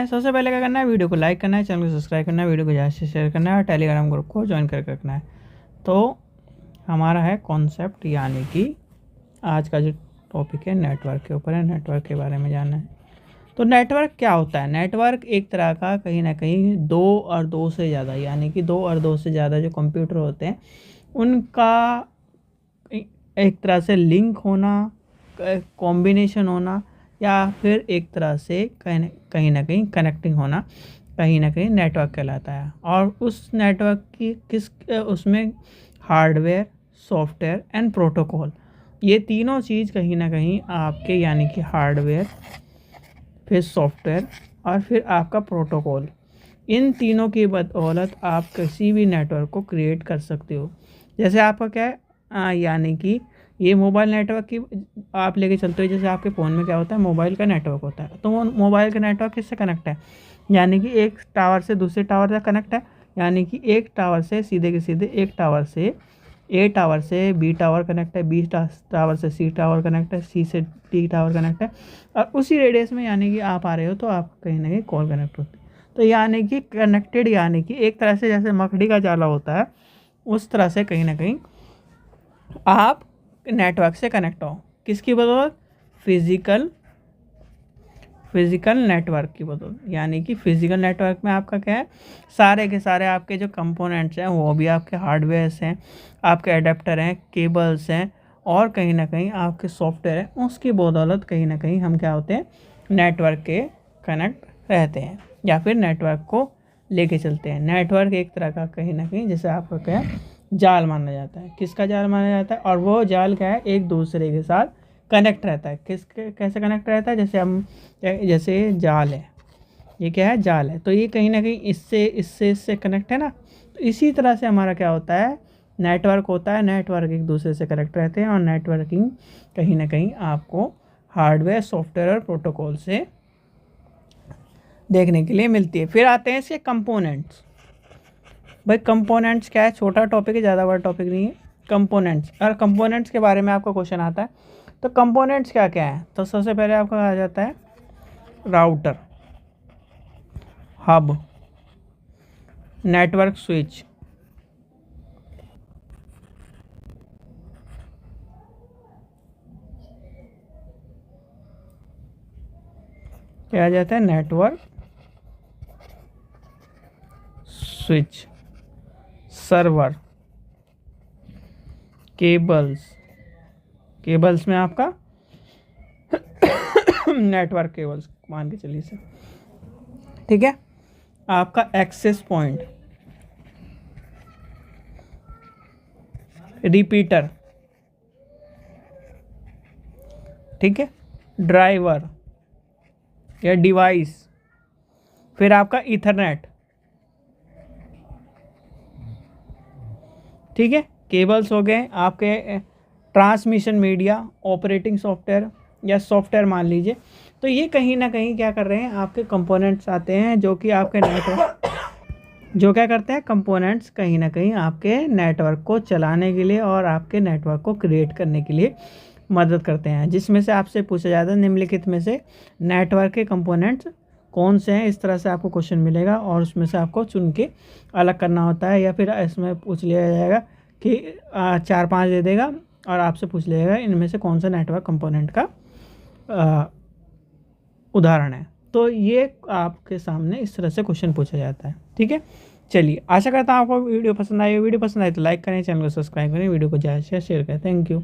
हैं, सबसे पहले क्या करना है, वीडियो को लाइक करना है, चैनल को सब्सक्राइब करना है, वीडियो को ज़्यादा से शेयर करना है और टेलीग्राम ग्रुप को ज्वाइन करके रखना है। तो हमारा है कॉन्सेप्ट, यानी कि आज का जो टॉपिक है नेटवर्क के ऊपर है, नेटवर्क के बारे में जानना है। तो नेटवर्क क्या होता है? नेटवर्क एक तरह का कहीं ना कहीं दो और दो से ज़्यादा, यानी कि दो और दो से ज़्यादा जो कंप्यूटर होते हैं उनका एक तरह से लिंक होना, कॉम्बिनेशन होना, या फिर एक तरह से कहीं ना कहीं कनेक्टिंग होना, कहीं ना कहीं नेटवर्क कहलाता है। और उस नेटवर्क की उसमें हार्डवेयर, सॉफ्टवेयर एंड प्रोटोकॉल, ये तीनों चीज़ कहीं ना कहीं आपके, यानी कि हार्डवेयर, फिर सॉफ्टवेयर और फिर आपका प्रोटोकॉल, इन तीनों की बदौलत आप किसी भी नेटवर्क को क्रिएट कर सकते हो। जैसे आपका क्या है, यानी कि ये मोबाइल नेटवर्क की आप लेके चलते हो। जैसे आपके फ़ोन में क्या होता है, मोबाइल का नेटवर्क होता है। तो वो मोबाइल का नेटवर्क किससे कनेक्ट है, यानी कि एक टावर से दूसरे टावर से कनेक्ट है, यानी कि एक टावर से सीधे के सीधे एक टावर से ए टावर से बी टावर कनेक्ट है, बी टावर से सी टावर कनेक्ट है, सी से डी टावर कनेक्ट है, और उसी रेडियस में यानी कि आप आ रहे हो तो आप कहीं ना कहीं कॉल कनेक्ट होती है। तो यानी कि कनेक्टेड, यानी कि एक तरह से जैसे मकड़ी का जाला होता है उस तरह से कहीं ना कहीं आप नेटवर्क से कनेक्ट हो। किसकी बदौलत? फिज़िकल नेटवर्क की बदौलत। यानी कि फिज़िकल नेटवर्क में आपका क्या है, सारे के सारे आपके जो कंपोनेंट्स हैं वो भी आपके हार्डवेयर्स हैं, आपके अडेप्टर हैं, केबल्स हैं, और कहीं ना कहीं आपके सॉफ्टवेयर हैं। उसकी बदौलत कहीं ना कहीं हम क्या होते हैं, नेटवर्क के कनेक्ट रहते हैं, या फिर नेटवर्क को लेके चलते हैं। नेटवर्क एक तरह का कहीं ना कहीं जैसे आपका क्या है, जाल माना जाता है। किसका जाल माना जाता है? और वो जाल क्या है, एक दूसरे के साथ कनेक्ट रहता है। कैसे कनेक्ट रहता है? जैसे जाल है, ये क्या है, जाल है, तो ये कहीं ना कहीं इससे कनेक्ट है ना। तो इसी तरह से हमारा क्या होता है, नेटवर्क होता है। नेटवर्क एक दूसरे से कनेक्ट रहते हैं, और नेटवर्किंग कहीं ना कहीं आपको हार्डवेयर, सॉफ्टवेयर और प्रोटोकॉल से देखने के लिए मिलती है। फिर आते हैं इसके कंपोनेंट्स। भाई कंपोनेंट्स क्या है, छोटा टॉपिक है, ज़्यादा बड़ा टॉपिक नहीं है। कंपोनेंट्स, और कंपोनेंट्स के बारे में आपका क्वेश्चन आता है तो कंपोनेंट्स क्या क्या है, तो सबसे पहले आपका आ जाता है राउटर, हब, नेटवर्क स्विच, क्या आ जाता है, नेटवर्क स्विच, सर्वर, केबल्स में आपका नेटवर्क केबल्स मान के चलिए सर, ठीक है। आपका एक्सेस पॉइंट, रिपीटर, ठीक है, ड्राइवर या डिवाइस, फिर आपका ईथरनेट, ठीक है। केबल्स हो गए आपके, ट्रांसमिशन मीडिया, ऑपरेटिंग सॉफ्टवेयर या सॉफ्टवेयर मान लीजिए। तो ये कहीं ना कहीं क्या कर रहे हैं, आपके कंपोनेंट्स आते हैं जो कि आपके नेटवर्क जो क्या करते हैं, कंपोनेंट्स कहीं ना कहीं आपके नेटवर्क को चलाने के लिए और आपके नेटवर्क को क्रिएट करने के लिए मदद करते हैं। जिसमें से आपसे पूछा जाता है निम्नलिखित में से नेटवर्क के कंपोनेंट्स कौन से हैं, इस तरह से आपको क्वेश्चन मिलेगा और उसमें से आपको चुन के अलग करना होता है, या फिर इसमें पूछ लिया जाएगा कि 4-5 दे देगा और आपसे पूछ लिया जाएगा इनमें से कौन सा नेटवर्क कंपोनेंट का उदाहरण है। तो ये आपके सामने इस तरह से क्वेश्चन पूछा जाता है, ठीक है। चलिए, आशा करता हूँ आपको वीडियो पसंद आई। वीडियो पसंद आई तो लाइक करें, चैनल को सब्सक्राइब करें, वीडियो को ज़्यादा से शेयर करें। Thank you.